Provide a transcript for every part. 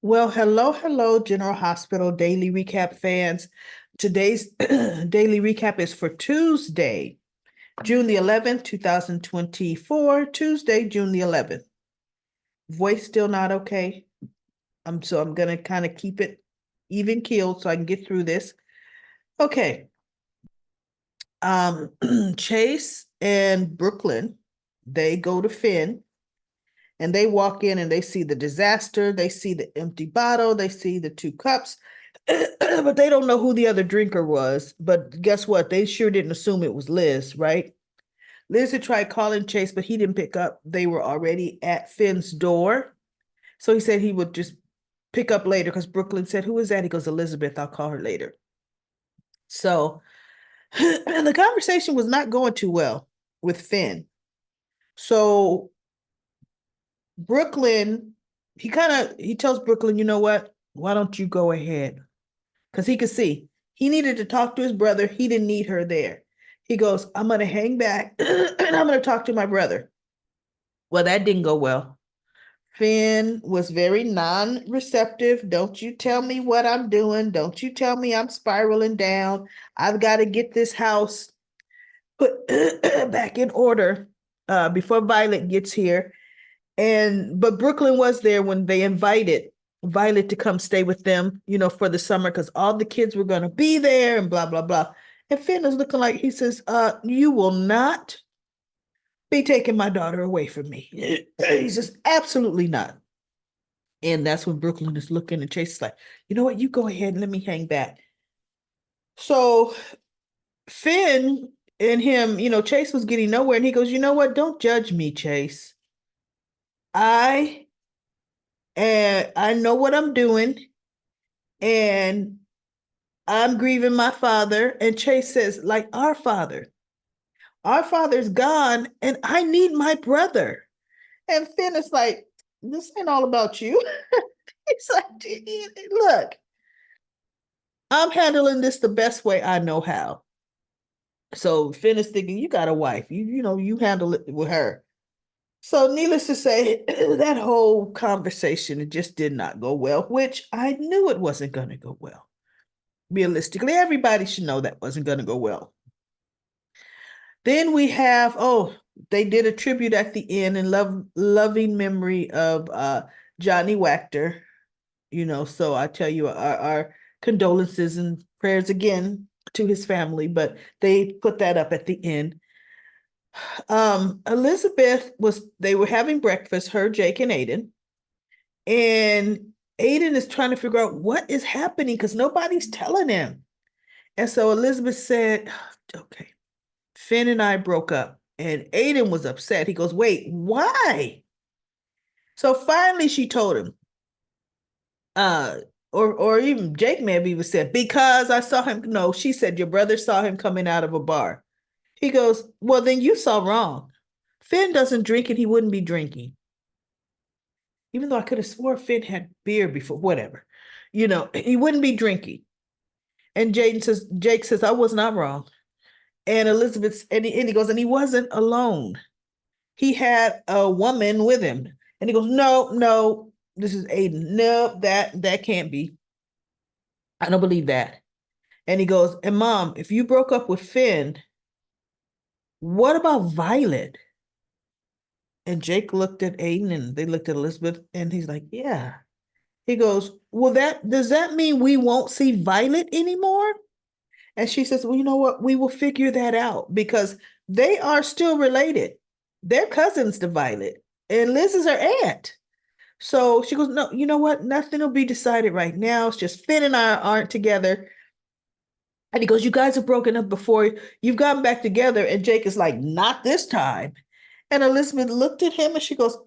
Well, hello, General Hospital Daily Recap fans. Today's daily recap is for Tuesday, June the 11th, 2024. Tuesday, June the 11th. Voice still not okay. I'm gonna kind of keep it even keeled so I can get through this. Okay. Um, Chase and Brooklyn, they go to Finn and they walk in and they see the disaster, they see the empty bottle, they see the two cups, but they don't know who the other drinker was. But guess what? They sure didn't assume it was Liz, right? Liz had tried calling Chase, but he didn't pick up. They were already at Finn's door. So he said he would just pick up later because Brooklyn said, "Who is that?" He goes, "Elizabeth, I'll call her later." So the conversation was not going too well with Finn. So Brooklyn, he tells Brooklyn, you know what? Why don't you go ahead? Because he could see he needed to talk to his brother. He didn't need her there. He goes, I'm gonna hang back and I'm gonna talk to my brother. Well, that didn't go well. Finn was very non-receptive. Don't you tell me what I'm doing. Don't you tell me I'm spiraling down. I've got to get this house put back in order before Violet gets here. But Brooklyn was there when they invited Violet to come stay with them, for the summer because all the kids were going to be there and blah blah blah. And Finn is looking like he says, you will not be taking my daughter away from me." He says, "Absolutely not." And that's when Brooklyn is looking and Chase is like, "You know what? You go ahead and let me hang back." So Finn and him, Chase was getting nowhere, and he goes, "You know what? Don't judge me, Chase. I I know what I'm doing, and I'm grieving my father." And Chase says, like, our father's gone, and I need my brother. And Finn is like, this ain't all about you. He's like, look, I'm handling this the best way I know how. So Finn is thinking, you got a wife. You handle it with her. So needless to say, that whole conversation, it just did not go well, which I knew it wasn't going to go well. Realistically, everybody should know that wasn't going to go well. Then we have, they did a tribute at the end in loving memory of Johnny Wacker. So I tell you our condolences and prayers again to his family, but they put that up at the end. Elizabeth they were having breakfast, her, Jake, and Aiden. And Aiden is trying to figure out what is happening because nobody's telling him. And so Elizabeth said, okay, Finn and I broke up. And Aiden was upset. He goes, wait, why? So finally she told him. Or even Jake may have even said, because I saw him. No, she said, your brother saw him coming out of a bar. He goes, well, then you saw wrong. Finn doesn't drink and he wouldn't be drinking. Even though I could have swore Finn had beer before, whatever. He wouldn't be drinking. And Jake says, I was not wrong. And Elizabeth, and he goes, and he wasn't alone. He had a woman with him. And he goes, no, this is Aiden. No, that can't be. I don't believe that. And he goes, and Mom, if you broke up with Finn, what about Violet? And Jake looked at Aiden and they looked at Elizabeth and he's like, yeah. He goes, well, does that mean we won't see Violet anymore? And she says, well, you know what? We will figure that out because they are still related. They're cousins to Violet, and Liz is her aunt. So she goes, no, you know what? Nothing will be decided right now. It's just Finn and I aren't together. And he goes, you guys have broken up before. You've gotten back together. And Jake is like, not this time. And Elizabeth looked at him and she goes,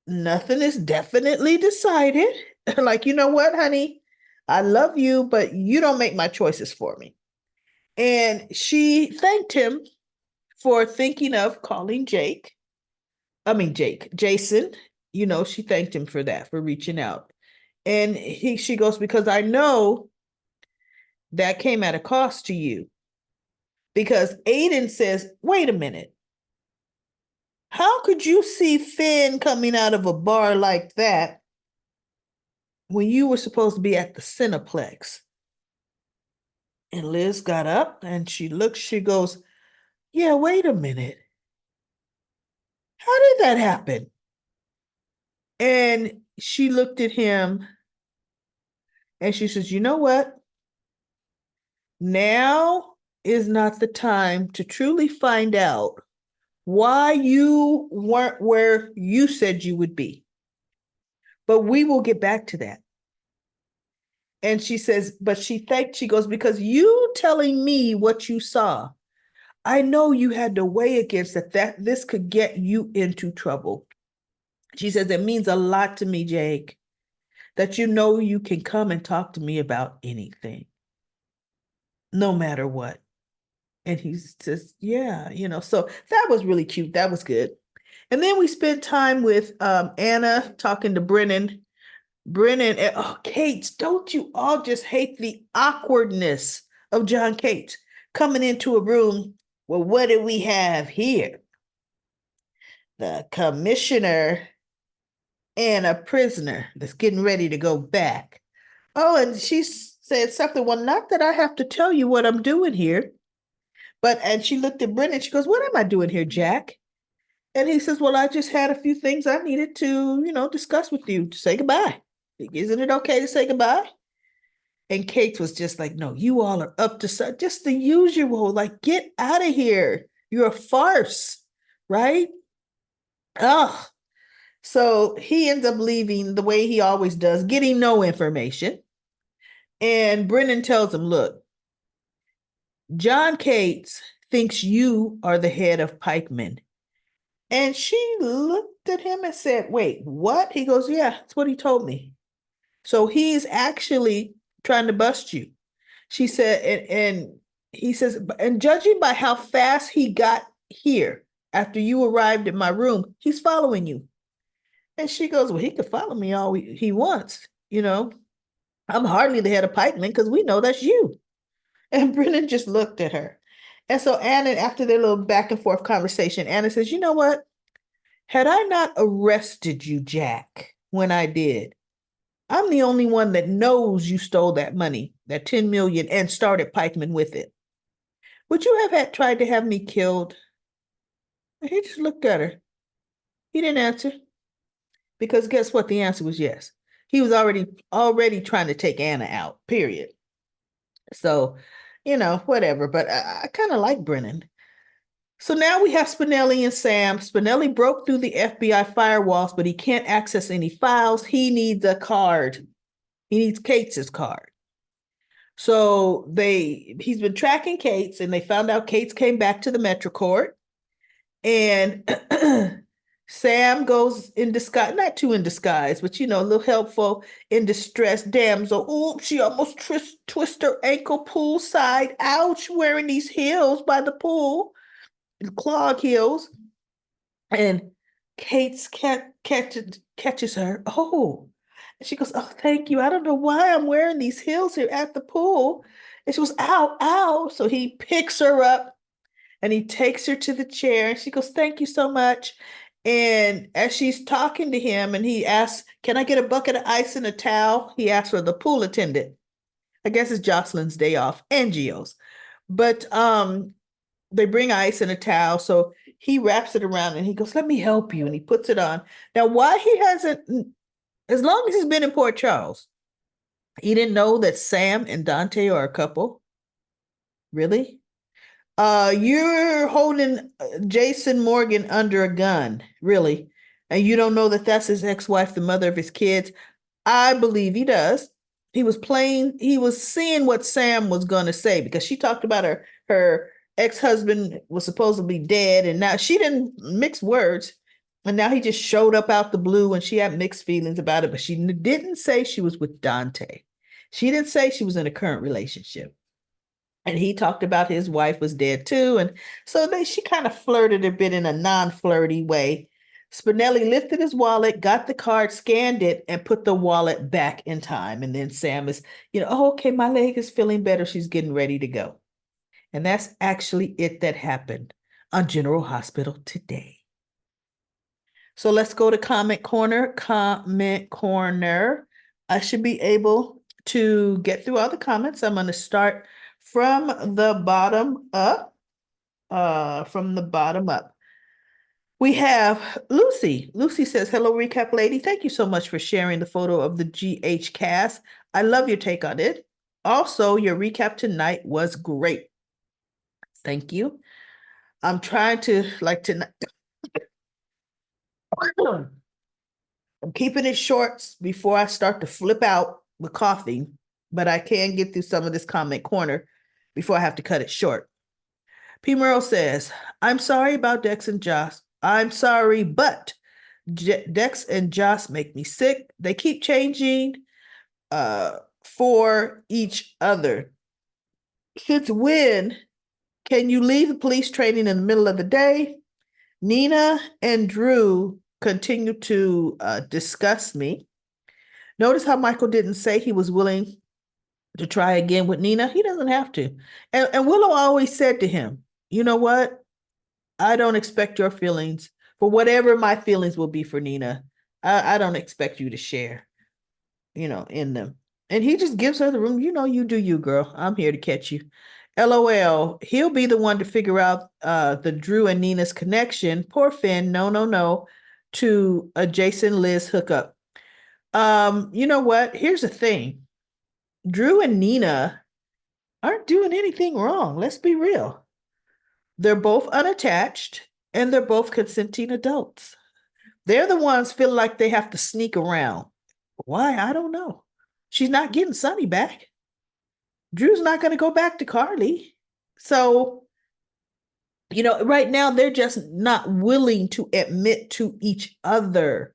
nothing is definitely decided. Like, you know what, honey? I love you, but you don't make my choices for me. And she thanked him for thinking of calling Jason. She thanked him for that, for reaching out. And she goes, because I know that came at a cost to you. Because Aiden says, wait a minute. How could you see Finn coming out of a bar like that when you were supposed to be at the Cineplex? And Liz got up and she looked, she goes, yeah, wait a minute. How did that happen? And she looked at him and she says, you know what? Now is not the time to truly find out why you weren't where you said you would be. But we will get back to that. And she says, but she goes, because you telling me what you saw, I know you had to weigh against that this could get you into trouble. She says, it means a lot to me, Jake, that you know you can come and talk to me about anything, no matter what. And he says, yeah, so that was really cute. That was good. And then we spent time with Anna talking to Brennan. Brennan, and Kate, don't you all just hate the awkwardness of John Kate coming into a room? Well, what do we have here? The commissioner and a prisoner that's getting ready to go back. Oh, and she said something, well, not that I have to tell you what I'm doing here. And she looked at Brennan, she goes, what am I doing here, Jack? And he says, well, I just had a few things I needed to, discuss with you to say goodbye. Isn't it okay to say goodbye? And Kate was just like, no, you all are up to just the usual, like, get out of here. You're a farce, right? Oh, so he ends up leaving the way he always does, getting no information. And Brennan tells him, look, John Cates thinks you are the head of pikemen. And she looked at him and said, wait, what? He goes, yeah, that's what he told me. So he's actually trying to bust you. She said, and he says, and judging by how fast he got here after you arrived at my room, he's following you. And she goes, well, he could follow me all he wants. I'm hardly the head of pikemen because we know that's you. And Brennan just looked at her. And so Anna, after their little back and forth conversation, Anna says, you know what? Had I not arrested you, Jack, when I did, I'm the only one that knows you stole that money, that 10 million, and started pikemen with it. Would you have tried to have me killed? And he just looked at her. He didn't answer. Because guess what? The answer was yes. He was already trying to take Anna out, period. So, whatever. But I kind of like Brennan. So now we have Spinelli and Sam. Spinelli broke through the FBI firewalls, but he can't access any files. He needs a card. He needs Kate's card. So he's been tracking Kate's, and they found out Kate's came back to the Metro Court. And Sam goes in disguise, not too in disguise, but a little helpful, in distress damsel. Oh, she almost twist her ankle poolside. Ouch, wearing these heels by the pool, clog heels. And Kate's catches her. Oh, and she goes, oh, thank you. I don't know why I'm wearing these heels here at the pool. And she goes, ow, ow. So he picks her up and he takes her to the chair. And she goes, thank you so much. And as she's talking to him and he asks, can I get a bucket of ice and a towel? He asks for the pool attendant. I guess it's Jocelyn's day off and Gio's. But they bring ice and a towel. So he wraps it around and he goes, let me help you. And he puts it on. Now, why he hasn't, as long as he's been in Port Charles, he didn't know that Sam and Dante are a couple. Really? You're holding Jason Morgan under a gun, really, and you don't know that that's his ex-wife, the mother of his kids. I believe he does. He was seeing what Sam was going to say because she talked about her ex-husband was supposed to be dead, and now she didn't mix words, and now he just showed up out the blue, and she had mixed feelings about it, but she didn't say she was with Dante. She didn't say she was in a current relationship. And he talked about his wife was dead too. And so she kind of flirted a bit in a non-flirty way. Spinelli lifted his wallet, got the card, scanned it, and put the wallet back in time. And then Sam is, oh, okay, my leg is feeling better. She's getting ready to go. And that's actually it that happened on General Hospital today. So let's go to comment corner. Comment corner. I should be able to get through all the comments. I'm going to start from the bottom up. From the bottom up. We have Lucy. Lucy says, hello, recap lady. Thank you so much for sharing the photo of the GH cast. I love your take on it. Also, your recap tonight was great. Thank you. I'm trying to tonight. I'm keeping it short before I start to flip out with coffee, but I can get through some of this comment corner before I have to cut it short. P. Merle says, I'm sorry about Dex and Joss. I'm sorry, but Dex and Joss make me sick. They keep changing for each other. Since when can you leave the police training in the middle of the day? Nina and Drew continue to disgust me. Notice how Michael didn't say he was willing to try again with Nina. He doesn't have to. And Willow always said to him, you know what? I don't expect your feelings for whatever my feelings will be for Nina. I don't expect you to share, in them. And he just gives her the room. You do you, girl. I'm here to catch you. LOL. He'll be the one to figure out the Drew and Nina's connection. Poor Finn. No. To a Jason Liz hookup. You know what? Here's the thing. Drew and Nina aren't doing anything wrong. Let's be real. They're both unattached and they're both consenting adults. They're the ones feel like they have to sneak around. Why? I don't know. She's not getting Sonny back. Drew's not going to go back to Carly. So, right now they're just not willing to admit to each other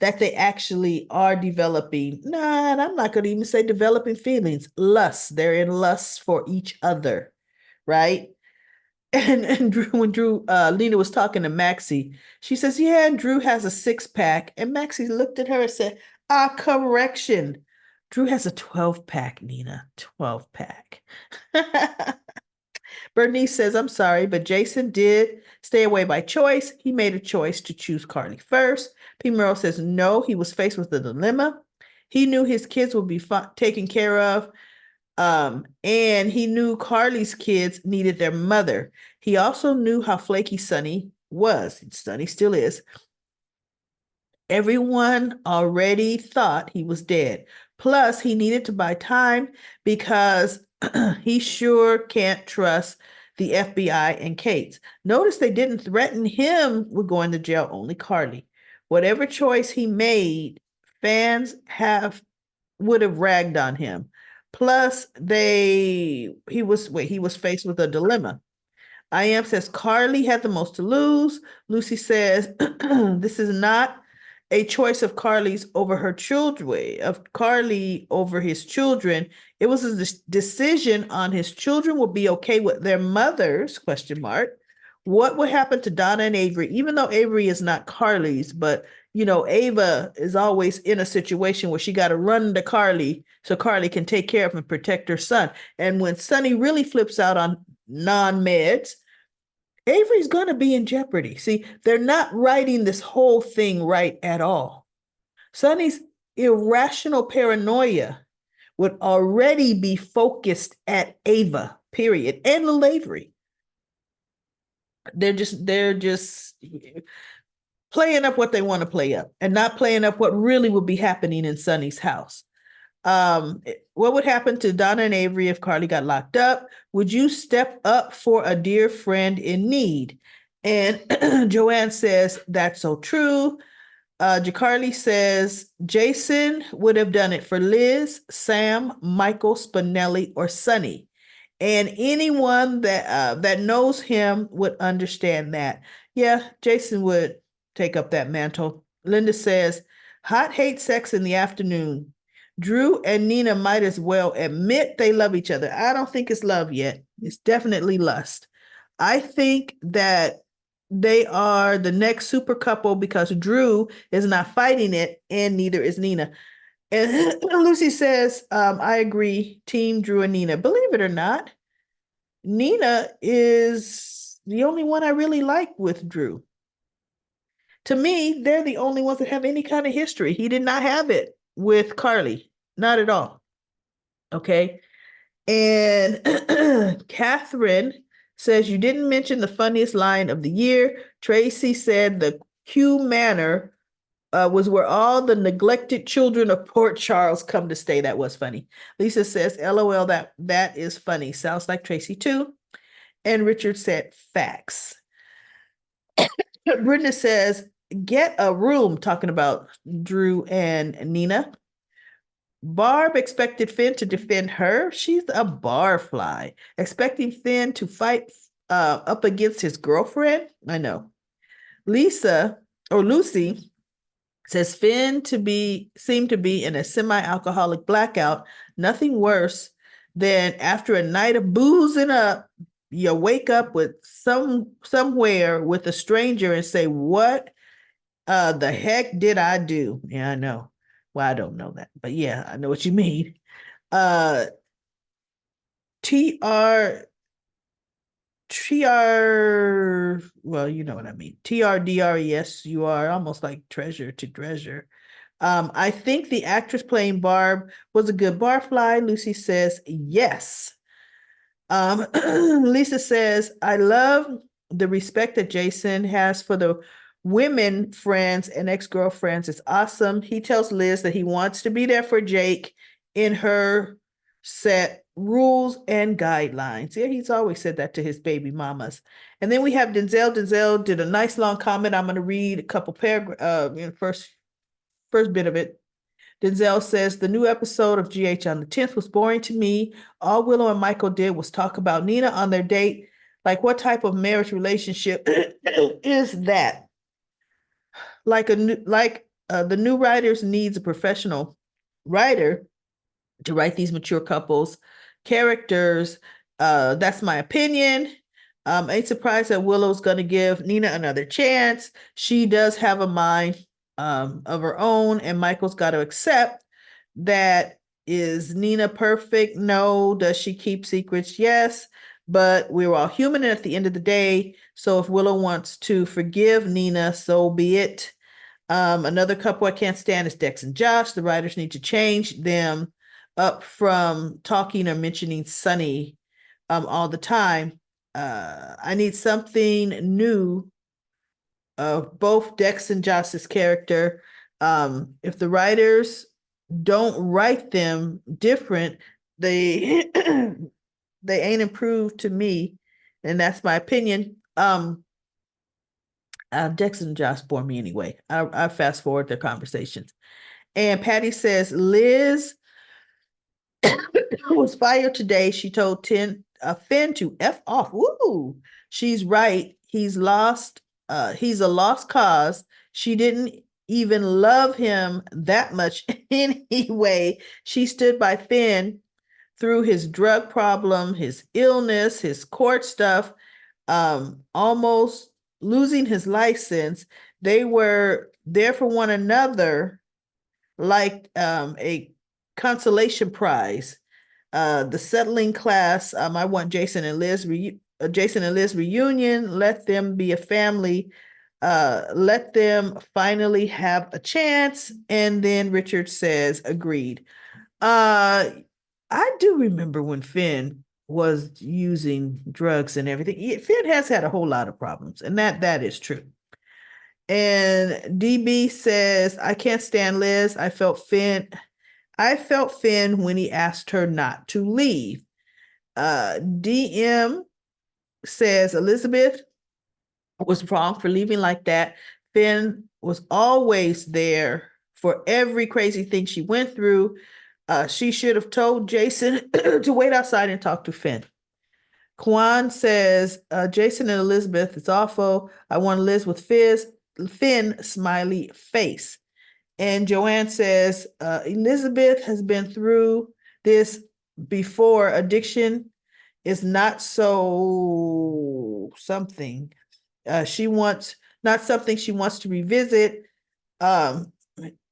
that they actually are developing. Nah, and I'm not going to even say developing feelings. Lust. They're in lust for each other, right? And Drew, when Lena was talking to Maxie, she says, yeah, and Drew has a 6-pack. And Maxie looked at her and said, correction. Drew has a 12-pack, Nina. 12-pack. Bernice says, I'm sorry, but Jason did stay away by choice. He made a choice to choose Carly first. P. Merle says, no, he was faced with a dilemma. He knew his kids would be taken care of. And he knew Carly's kids needed their mother. He also knew how flaky Sonny was. Sonny still is. Everyone already thought he was dead. Plus, he needed to buy time because he sure can't trust the FBI and Kate. Notice they didn't threaten him with going to jail, only Carly. Whatever choice he made, fans would have ragged on him. Plus, he was faced with a dilemma. I am says Carly had the most to lose. Lucy says this is not a choice of Carly's over her children, of Carly over his children. It was a decision on his children would be okay with their mothers, question mark. What would happen to Donna and Avery, even though Avery is not Carly's, but Ava is always in a situation where she got to run to Carly so Carly can take care of and protect her son. And when Sonny really flips out on non-meds, Avery's going to be in jeopardy. See, they're not writing this whole thing right at all. Sonny's irrational paranoia would already be focused at Ava, period, and little Avery. They're just playing up what they want to play up and not playing up what really would be happening in Sonny's house. What would happen to Donna and Avery if Carly got locked up? Would you step up for a dear friend in need? And Joanne says, that's so true. Jacarly says, Jason would have done it for Liz, Sam, Michael, Spinelli, or Sonny. And anyone that knows him would understand that. Yeah, Jason would take up that mantle. Linda says, hot hate sex in the afternoon. Drew and Nina might as well admit they love each other. I don't think it's love yet. It's definitely lust. I think that they are the next super couple because Drew is not fighting it and neither is Nina. And Lucy says, I agree, Team Drew and Nina. Believe it or not, Nina is the only one I really like with Drew. To me, they're the only ones that have any kind of history. He did not have it with Carly, not at all. Okay. And Catherine says, you didn't mention the funniest line of the year. Tracy said the Q Manor was where all the neglected children of Port Charles come to stay. That was funny. Lisa says, LOL, that is funny. Sounds like Tracy too. And Richard said, facts. Brenda says, get a room, talking about Drew and Nina. Barb expected Finn to defend her. She's a barfly. Expecting Finn to fight up against his girlfriend. I know. Lisa or Lucy says Finn seemed to be in a semi-alcoholic blackout. Nothing worse than after a night of boozing up, you wake up with somewhere with a stranger and say, what the heck did I do? Yeah, I know. Well, I don't know that, but yeah, I know what you mean. Uh TR well, you know what I mean. TRDRES, you are almost like treasure to treasure. I think the actress playing Barb was a good barfly. Lucy says yes. Lisa says, I love the respect that Jason has for the women friends and ex-girlfriends. It's awesome. He tells Liz that he wants to be there for Jake in her set rules and guidelines. Yeah, he's always said that to his baby mamas. And then we have Denzel. Denzel did a nice long comment. I'm going to read a couple paragraphs, first bit of it. Denzel says, the new episode of GH on the 10th was boring to me. All Willow and Michael did was talk about Nina on their date. Like, what type of marriage relationship is that? The new writers needs a professional writer to write these mature couples characters. That's my opinion. Ain't surprised that Willow's going to give Nina another chance. She does have a mind of her own, and Michael's got to accept that. Is Nina perfect? No. Does she keep secrets? Yes. But we're all human, and at the end of the day, so if Willow wants to forgive Nina, so be it. Another couple I can't stand is Dex and Josh. The writers need to change them up from talking or mentioning Sunny all the time. I need something new of both Dex and Josh's character. If the writers don't write them different, they they ain't improved to me, and that's my opinion. Dex and Josh bore me anyway. I fast forward their conversations. And Patty says Liz was fired today. She told Finn to F off. Woo! She's right. He's lost. He's a lost cause. She didn't even love him that much anyway. She stood by Finn through his drug problem, his illness, his court stuff, almost losing his license. They were there for one another like a consolation prize. The settling class, I want Jason and Liz reunion. Let them be a family. Let them finally have a chance. And then Richard says, agreed. I do remember when Finn was using drugs and everything. Finn has had a whole lot of problems, and that is true. And DB says, I can't stand Liz. I felt Finn when he asked her not to leave. DM says Elizabeth was wrong for leaving like that. Finn was always there for every crazy thing she went through. She should have told Jason to wait outside and talk to Finn. Kwan says, Jason and Elizabeth, it's awful. I want Liz with Finn, smiley face. And Joanne says, Elizabeth has been through this before. Addiction is not so something. She wants, not something she wants to revisit.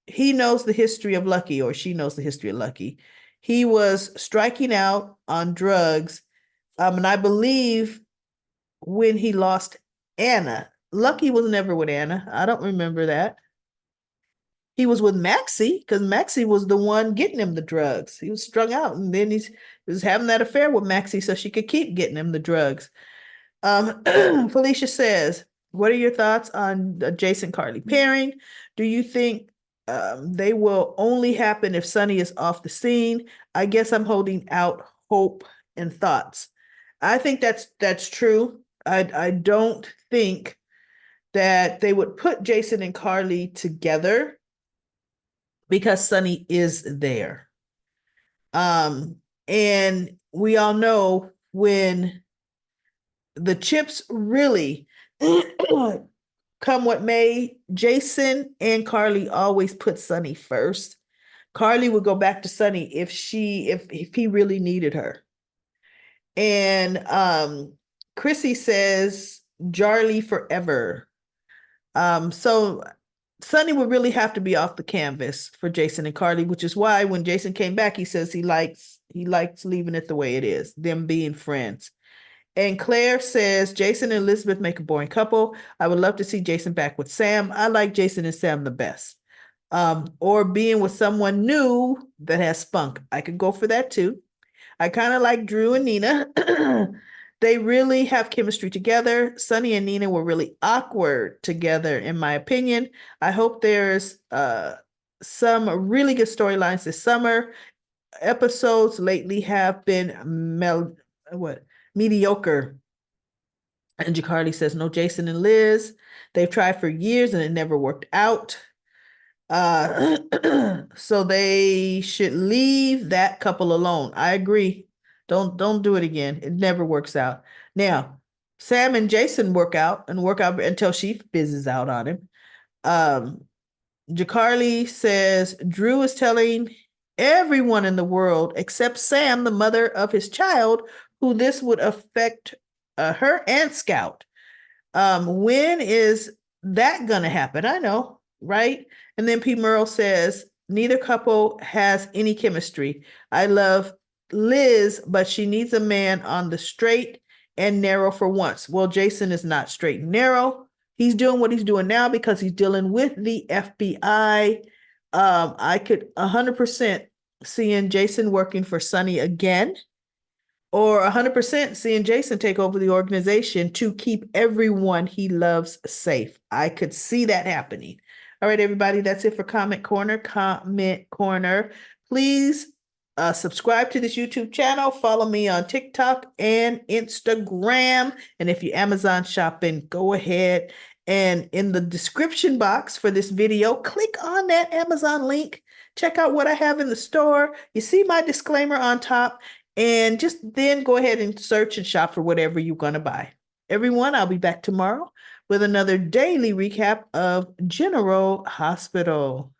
He knows the history of Lucky, or she knows the history of Lucky. He was striking out on drugs. And I believe when he lost Anna, Lucky was never with Anna. I don't remember that. He was with Maxie because Maxie was the one getting him the drugs. He was strung out, and then he was having that affair with Maxie so she could keep getting him the drugs. Felicia says, what are your thoughts on Jason Carly pairing? Do you think they will only happen if Sonny is off the scene? I guess I'm holding out hope and thoughts. I think that's true. I don't think that they would put Jason and Carly together because Sonny is there. And we all know when the chips really come what may, Jason and Carly always put Sonny first. Carly would go back to Sonny if he really needed her. And Chrissy says Jarly forever. So Sonny would really have to be off the canvas for Jason and Carly, which is why when Jason came back, he says he likes leaving it the way it is, them being friends. And Claire says Jason and Elizabeth make a boring couple. I would love to see Jason back with Sam. I like Jason and Sam the best. Or being with someone new that has spunk. I could go for that too. I kind of like Drew and Nina. They really have chemistry together. Sonny and Nina were really awkward together, in my opinion. I hope there's some really good storylines this summer. Episodes lately have been mediocre. And Jacardi says, no Jason and Liz. They've tried for years and it never worked out. So they should leave that couple alone. I agree. Don't do it again. It never works out. Now, Sam and Jason work out until she fizzes out on him. Jacarly says Drew is telling everyone in the world except Sam, the mother of his child, who this would affect her and Scout. When is that gonna happen? I know, right? And then P. Merle says, neither couple has any chemistry. I love Liz, but she needs a man on the straight and narrow for once. Well, Jason is not straight and narrow. He's doing what he's doing now because he's dealing with the FBI. I could 100% seeing Jason working for Sonny again, or 100% seeing Jason take over the organization to keep everyone he loves safe. I could see that happening. All right, everybody, that's it for Comment Corner. Please subscribe to this YouTube channel. Follow me on TikTok and Instagram. And if you're Amazon shopping, go ahead and in the description box for this video, click on that Amazon link. Check out what I have in the store. You see my disclaimer on top. And just then go ahead and search and shop for whatever you're going to buy. Everyone, I'll be back tomorrow with another daily recap of General Hospital.